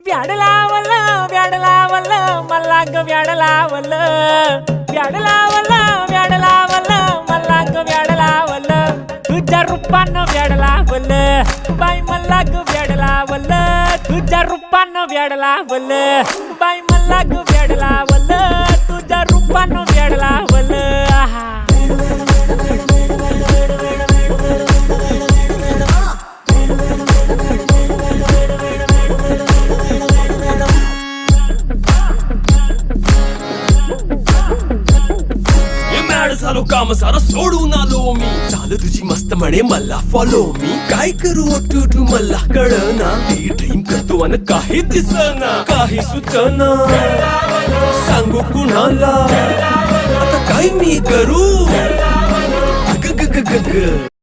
व्याड लावलं व्याड लावलं मला ग व्याड लावलं व्याड लावलं व्याड लावलं मला ग व्याड लावलं तुझ्या रूपानं व्याड लावलं बाई मला ग व्याड लावलं तुझ्या रूपानं व्याड लावलं बाई मला ग व्याड लावलं तुझ्या रूपानं व्याड लावलं आहा झालो काम सारं सोडून आलो मी चाल तुझी मस्त म्हणे मला फॉलो मी काय करू टू मला कळना ती ड्रीम करतो आणि काही दिसना काही सुचना सांगू कुणाला आता काय मी करू ग ग ग ग ग